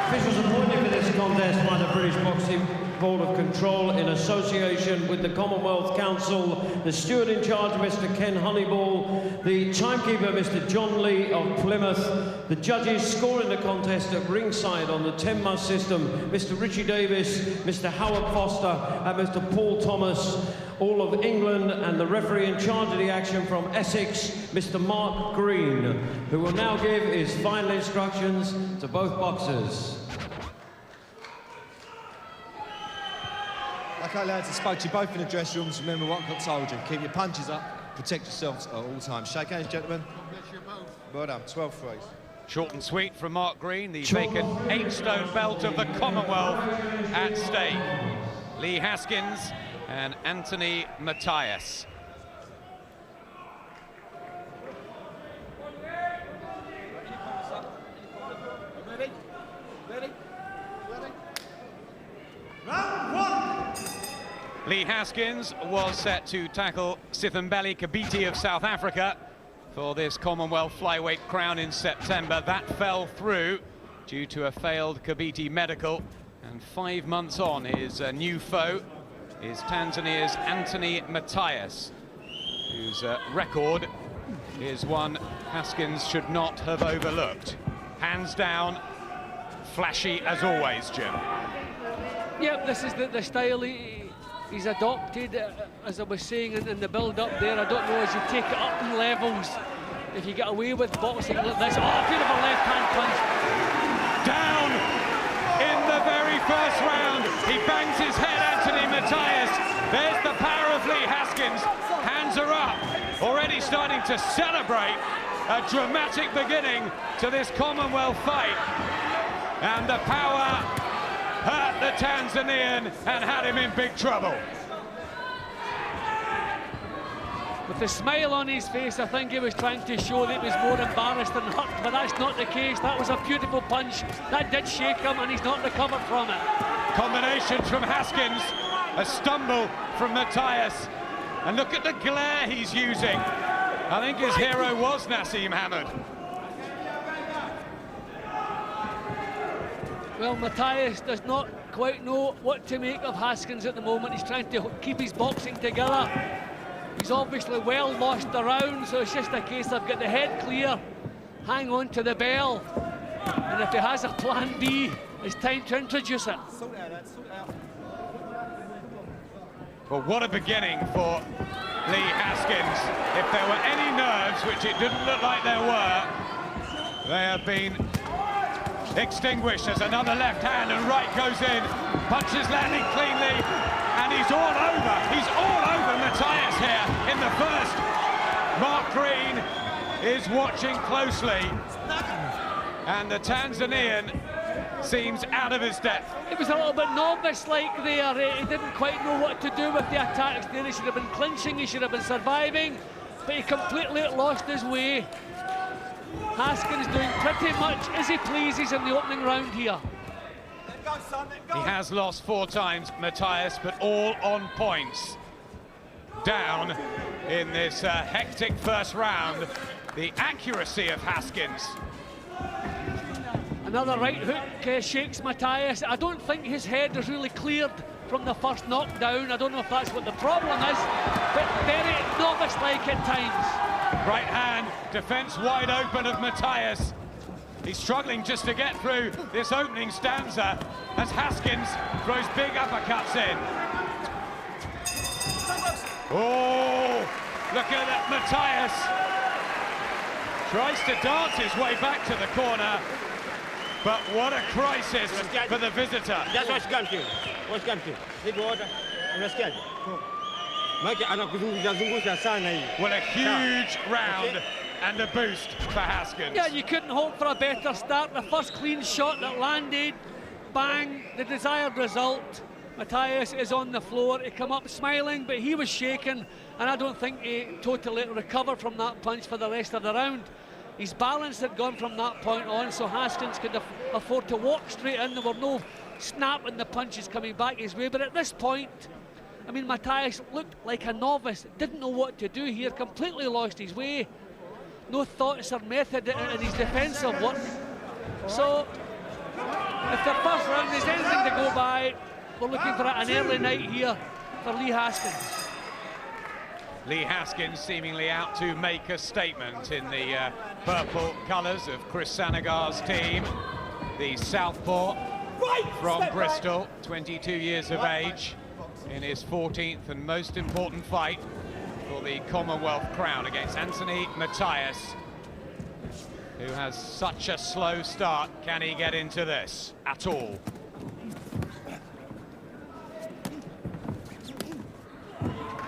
Officials appointed for this contest by the British Boxing Board of Control in association with the Commonwealth Council, the steward in charge, Mr. Ken Honeyball, the timekeeper, Mr. John Lee of Plymouth, the judges scoring the contest at ringside on the 10-muss system, Mr. Richie Davis, Mr. Howard Foster, and Mr. Paul Thomas, all of England, and the referee in charge of the action from Essex, Mr. Mark Green, who will now give his final instructions to both boxers. Okay, lads, I spoke to you both in the dressing rooms. Remember what I told you. Keep your punches up, protect yourselves at all times. Shake hands, gentlemen. Well done, 12 threes. Short and sweet from Mark Green, the vacant 8-stone belt of the Commonwealth at stake. Lee Haskins and Anthony Mathias. Ready? Ready? Ready? Round one! Lee Haskins was set to tackle Sithembele Kabiti of South Africa for this Commonwealth Flyweight crown in September. That fell through due to a failed Kabiti medical. And 5 months on, his new foe is Tanzania's Anthony Mathias, whose record is one Haskins should not have overlooked. Hands down, flashy as always, Jim. Yep, this is the style he's adopted, as I was saying in the build-up there. I don't know, as you take it up in levels, if you get away with boxing like this. Oh, beautiful left-hand punch. Down in the very first round. He bangs his head, Anthony Mathias. There's the power of Lee Haskins. Hands are up, already starting to celebrate a dramatic beginning to this Commonwealth fight. And the power hurt the Tanzanian and had him in big trouble. With the smile on his face, I think he was trying to show that he was more embarrassed than hurt, but that's not the case. That was a beautiful punch. That did shake him, and he's not recovered from it. Combinations from Haskins, a stumble from Mathias, and look at the glare he's using. I think his hero was Naseem Hamed. Well, Mathias does not quite know what to make of Haskins at the moment. He's trying to keep his boxing together. He's obviously well lost the round, so it's just a case of get the head clear, hang on to the bell, and if he has a plan B, it's time to introduce it. Well, what a beginning for Lee Haskins. If there were any nerves, which it didn't look like there were, they have been extinguished as another left hand and right goes in. Punches landing cleanly, and he's all over. He's all over Mathias here in the first. Mark Green is watching closely, and the Tanzanian seems out of his depth. It was a little bit novice-like there. He didn't quite know what to do with the attacks there. He should have been clinching, he should have been surviving, but he completely lost his way. Haskins doing pretty much as he pleases in the opening round here. He has lost 4 times, Mathias, but all on points. Down in this hectic first round, the accuracy of Haskins. Another right hook shakes Mathias. I don't think his head is really cleared from the first knockdown. I don't know if that's what the problem is, but very novice-like at times. Right hand, defense wide open of Mathias. He's struggling just to get through this opening stanza as Haskins throws big uppercuts in. Oh, look at that, Mathias. Tries to dance his way back to the corner, but what a crisis for the visitor. That's what's come to. What's come to? Need water. I'm scared. Well, a huge round and a boost for Haskins. Yeah, you couldn't hope for a better start. The first clean shot that landed, bang, the desired result. Mathias is on the floor. He come up smiling, but he was shaken, and I don't think he totally recovered from that punch for the rest of the round. His balance had gone from that point on, so Haskins could afford to walk straight in. There were no snapping the punches coming back his way, but at this point, I mean, Mathias looked like a novice, didn't know what to do here, completely lost his way. No thoughts or method in his defensive work. So If the first round is anything to go by, we're looking for an early night here for Lee Haskins. Lee Haskins seemingly out to make a statement in the purple colours of Chris Sanagar's team. The southpaw from Bristol, 22 years of age, in his 14th and most important fight for the Commonwealth crown against Anthony Mathias, who has such a slow start. Can he get into this at all?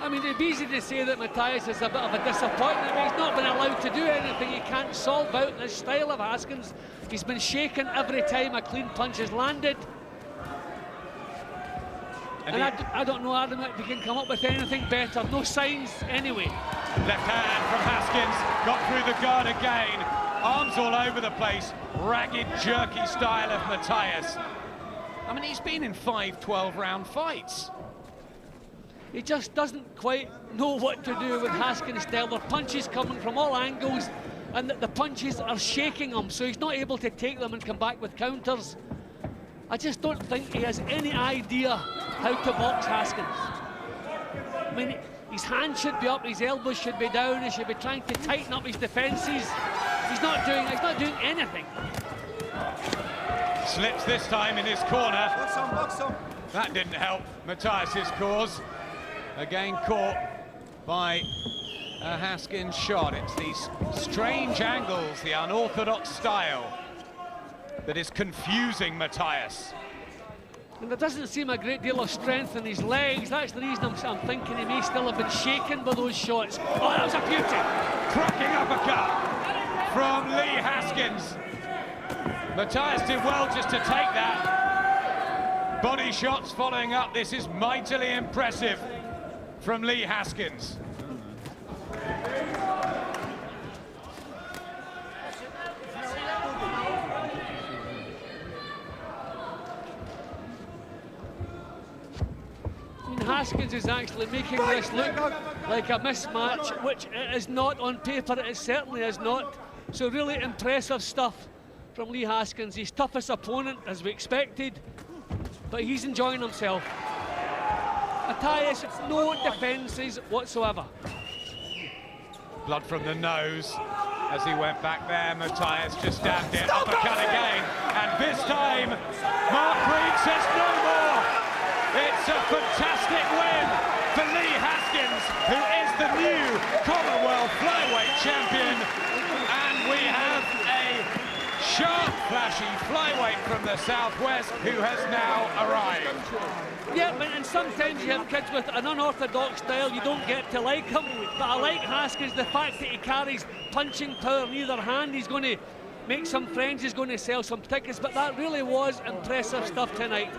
I mean, it'd be easy to say that Mathias is a bit of a disappointment. He's not been allowed to do anything. He can't solve out this style of Haskins. He's been shaken every time a clean punch has landed. And I don't know, Adam, if he can come up with anything better. No signs anyway. Left hand from Haskins, got through the guard again. Arms all over the place, ragged, jerky style of Mathias. I mean, he's been in 5 12-round fights. He just doesn't quite know what to do with Haskins' style. There are punches coming from all angles, and the punches are shaking him, so he's not able to take them and come back with counters. I just don't think he has any idea how to box Haskins. I mean, his hands should be up, his elbows should be down, he should be trying to tighten up his defences. He's not doing anything. Slips this time in his corner. That didn't help Mathias's cause. Again caught by a Haskins shot. It's these strange angles, the unorthodox style, that is confusing Mathias. And there doesn't seem a great deal of strength in his legs. That's the reason I'm thinking he may still have been shaken by those shots. Oh, that was a beauty! Cracking uppercut from Lee Haskins. Mathias did well just to take that. Body shots following up. This is mightily impressive from Lee Haskins. Haskins is actually making this look like a mismatch, which it is not on paper, it certainly is not. So really impressive stuff from Lee Haskins, his toughest opponent as we expected, but he's enjoying himself. Mathias, no defences whatsoever. Blood from the nose as he went back there. Mathias just stabbed it, uppercut again, and this time Mark Reed says no more. It's a fantastic win for Lee Haskins, who is the new Commonwealth Flyweight champion. And we have a sharp, flashy flyweight from the southwest who has now arrived. Yeah, and sometimes you have kids with an unorthodox style, you don't get to like him. But I like Haskins, the fact that he carries punching power in either hand. He's going to make some friends, he's going to sell some tickets, but that really was impressive stuff tonight.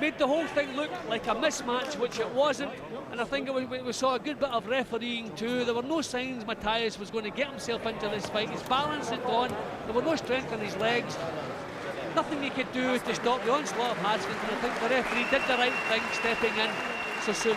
Made the whole thing look like a mismatch, which it wasn't, and I think we saw a good bit of refereeing too. There were no signs Mathias was going to get himself into this fight. His balance had gone, there were no strength in his legs. Nothing he could do to stop the onslaught of Haskins, and I think the referee did the right thing stepping in so soon.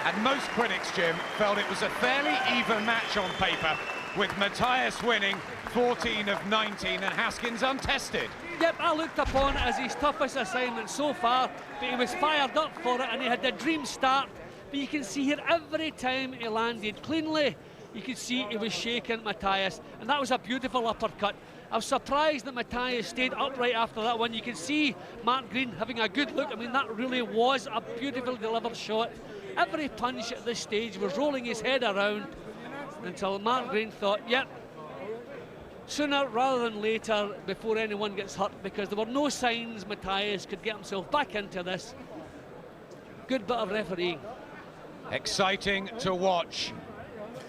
And most critics, Jim, felt it was a fairly even match on paper, with Mathias winning 14 of 19 and Haskins untested. Yep, I looked upon it as his toughest assignment so far, but he was fired up for it and he had a dream start. But you can see here every time he landed cleanly, you could see he was shaking Mathias, and that was a beautiful uppercut. I was surprised that Mathias stayed upright after that one. You can see Mark Green having a good look. I mean, that really was a beautifully delivered shot. Every punch at this stage was rolling his head around until Mark Green thought, yep, sooner rather than later before anyone gets hurt, because there were no signs Mathias could get himself back into this. Good bit of refereeing. Exciting to watch,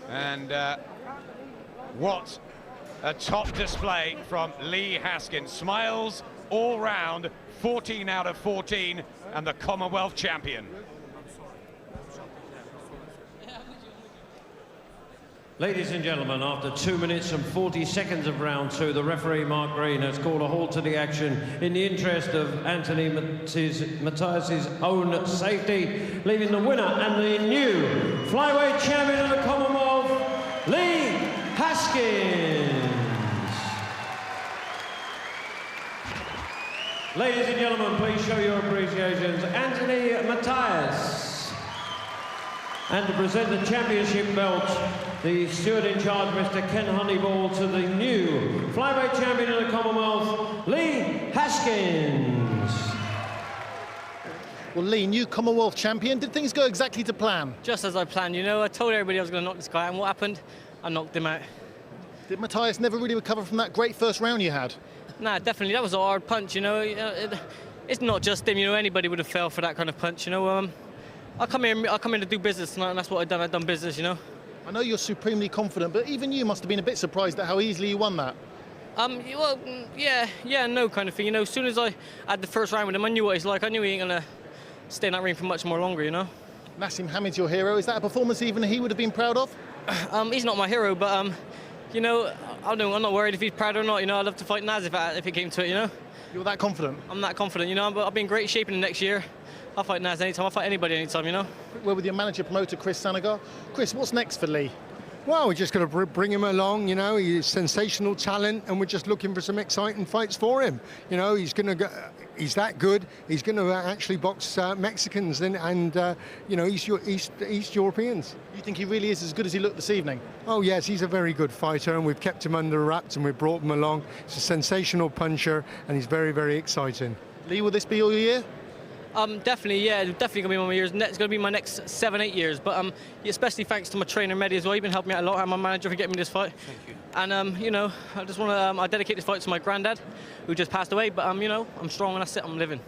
and what a top display from Lee Haskins. Smiles all round, 14 out of 14, and the Commonwealth champion. Ladies and gentlemen, after 2 minutes and 40 seconds of round two, the referee, Mark Green, has called a halt to the action in the interest of Anthony Mathias' own safety, leaving the winner and the new flyweight champion of the Commonwealth, Lee Haskins. Ladies and gentlemen, please show your appreciations. Anthony Mathias. And to present the championship belt, the steward in charge, Mr. Ken Honeyball, to the new flyweight champion of the Commonwealth, Lee Haskins. Well, Lee, new Commonwealth champion. Did things go exactly to plan? Just as I planned, you know. I told everybody I was going to knock this guy out, and what happened? I knocked him out. Did Mathias never really recover from that great first round you had? Nah, definitely. That was a hard punch, you know. It's not just him, you know. Anybody would have fell for that kind of punch, you know. I come here to do business tonight, and that's what I've done. I've done business, you know. I know you're supremely confident, but even you must have been a bit surprised at how easily you won that. Well, yeah, no kind of thing, you know. As soon as I had the first round with him, I knew what he's like. I knew he ain't going to stay in that ring for much more longer, you know. Nassim Hamid's your hero. Is that a performance even he would have been proud of? He's not my hero, but, you know, I'm not worried if he's proud or not, you know. I'd love to fight Naz if it came to it, you know. You're that confident? I'm that confident, you know. But I'll be in great shape in the next year. I'll fight Naz anytime. I'll fight anybody anytime, you know. We're with your manager promoter, Chris Sanagar. Chris, what's next for Lee? Well, we're just going to bring him along, you know. He's sensational talent, and we're just looking for some exciting fights for him. You know, he's that good. He's going to actually box Mexicans and you know, East Europeans. You think he really is as good as he looked this evening? Oh yes, he's a very good fighter, and we've kept him under wraps, and we've brought him along. He's a sensational puncher, and he's very, very exciting. Lee, will this be all your year? Definitely, yeah, definitely gonna be one of my years. It's gonna be my next 7-8 years. But especially thanks to my trainer Mehdi as well. He's been helping me out a lot, and my manager for getting me this fight. Thank you. And you know, I just want to I dedicate this fight to my granddad, who just passed away. But you know, I'm strong and that's it. I'm living.